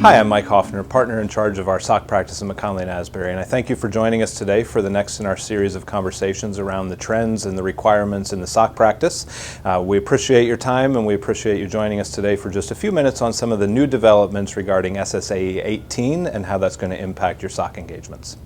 Hi, I'm Mike Hoffner, partner in charge of our SOC practice in McKonly and Asbury, and I thank you for joining us today for the next in our series of conversations around the trends and the requirements in the SOC practice. We appreciate your time and we appreciate you joining us today for just a few minutes on some of the new developments regarding SSAE 18 and how that's going to impact your SOC engagements.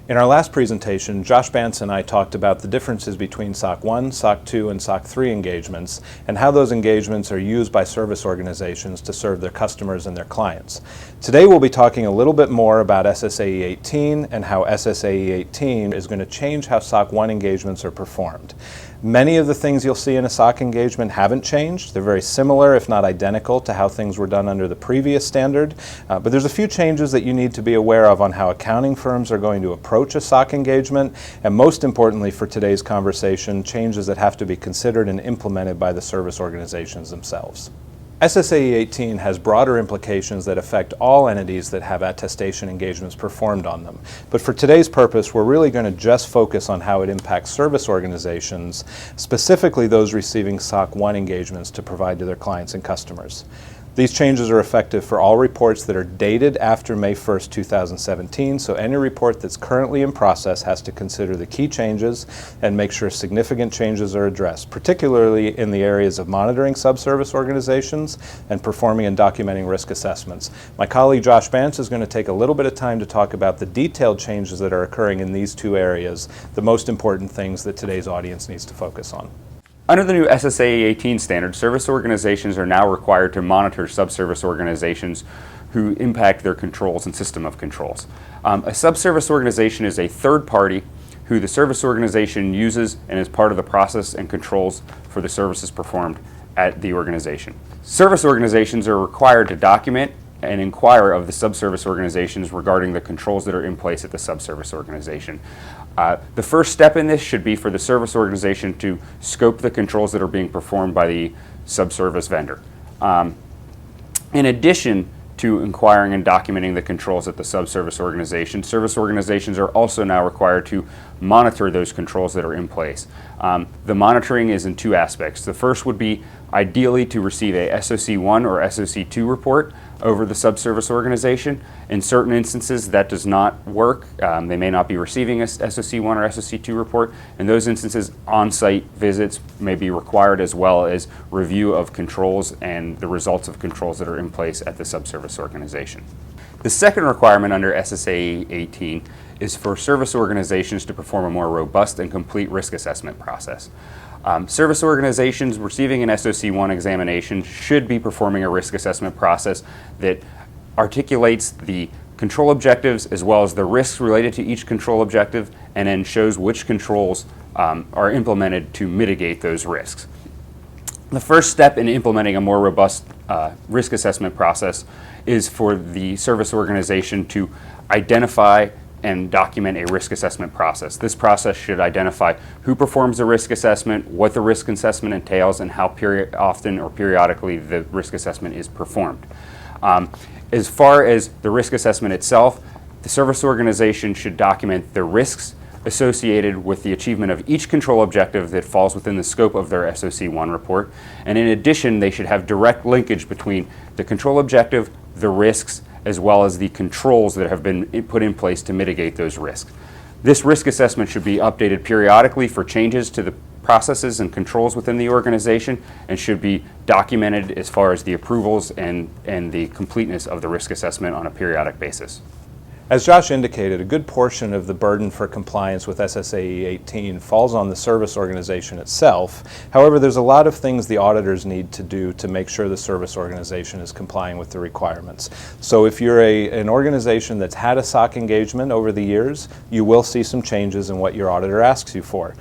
In our last presentation, Josh Bantz and I talked about the differences between SOC 1, SOC 2, and SOC 3 engagements and how those engagements are used by service organizations to serve their customers and their clients. Today we'll be talking a little bit more about SSAE 18 and how SSAE 18 is going to change how SOC 1 engagements are performed. Many of the things you'll see in a SOC engagement haven't changed. They're very similar, if not identical, to how things were done under the previous standard. But there's a few changes that you need to be aware of on how accounting firms are going to approach a SOC engagement, and most importantly for today's conversation, changes that have to be considered and implemented by the service organizations themselves. SSAE 18 has broader implications that affect all entities that have attestation engagements performed on them. But for today's purpose, we're really going to just focus on how it impacts service organizations, specifically those receiving SOC 1 engagements to provide to their clients and customers. These changes are effective for all reports that are dated after May 1st, 2017, so any report that's currently in process has to consider the key changes and make sure significant changes are addressed, particularly in the areas of monitoring subservice organizations and performing and documenting risk assessments. My colleague Josh Bantz is going to take a little bit of time to talk about the detailed changes that are occurring in these two areas, the most important things that today's audience needs to focus on. Under the new SSAE 18 standard, service organizations are now required to monitor subservice organizations who impact their controls and system of controls. A subservice organization is a third party who the service organization uses and is part of the process and controls for the services performed at the organization. Service organizations are required to document and inquire of the subservice organizations regarding the controls that are in place at the subservice organization. The first step in this should be for the service organization to scope the controls that are being performed by the subservice vendor. In addition to inquiring and documenting the controls at the subservice organization, service organizations are also now required to monitor those controls that are in place. The monitoring is in two aspects. The first would be ideally to receive a SOC 1 or SOC 2 report over the subservice organization. In certain instances that does not work. They may not be receiving a SOC 1 or SOC 2 report. In those instances, on-site visits may be required as well as review of controls and the results of controls that are in place at the subservice organization. The second requirement under SSAE 18 is for service organizations to perform a more robust and complete risk assessment process. Service organizations receiving an SOC 1 examination should be performing a risk assessment process that articulates the control objectives as well as the risks related to each control objective and then shows which controls are implemented to mitigate those risks. The first step in implementing a more robust risk assessment process is for the service organization to identify and document a risk assessment process. This process should identify who performs the risk assessment, what the risk assessment entails, and how often or periodically the risk assessment is performed. As far as the risk assessment itself, the service organization should document the risks associated with the achievement of each control objective that falls within the scope of their SOC 1 report. And in addition, they should have direct linkage between the control objective, the risks, as well as the controls that have been put in place to mitigate those risks. This risk assessment should be updated periodically for changes to the processes and controls within the organization and should be documented as far as the approvals and the completeness of the risk assessment on a periodic basis. As Josh indicated, a good portion of the burden for compliance with SSAE 18 falls on the service organization itself. However, there's a lot of things the auditors need to do to make sure the service organization is complying with the requirements. So if you're an organization that's had a SOC engagement over the years, you will see some changes in what your auditor asks you for.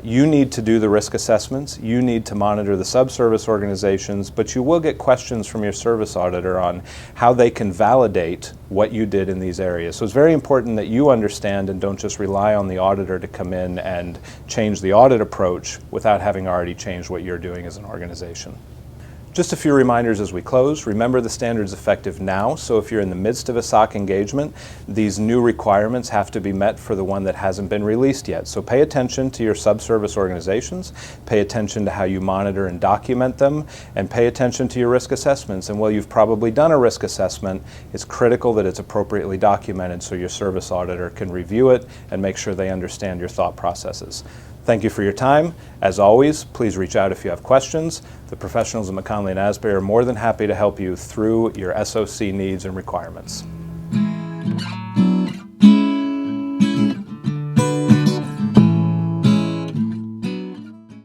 You need to do the risk assessments, you need to monitor the subservice organizations, but you will get questions from your service auditor on how they can validate what you did in these areas. So it's very important that you understand and don't just rely on the auditor to come in and change the audit approach without having already changed what you're doing as an organization. Just a few reminders as we close. Remember, the standard's effective now, so if you're in the midst of a SOC engagement, these new requirements have to be met for the one that hasn't been released yet. So pay attention to your subservice organizations, pay attention to how you monitor and document them, and pay attention to your risk assessments. And while you've probably done a risk assessment, it's critical that it's appropriately documented so your service auditor can review it and make sure they understand your thought processes. Thank you for your time. As always, please reach out if you have questions. The professionals at McKonly and Asbury are more than happy to help you through your SOC needs and requirements.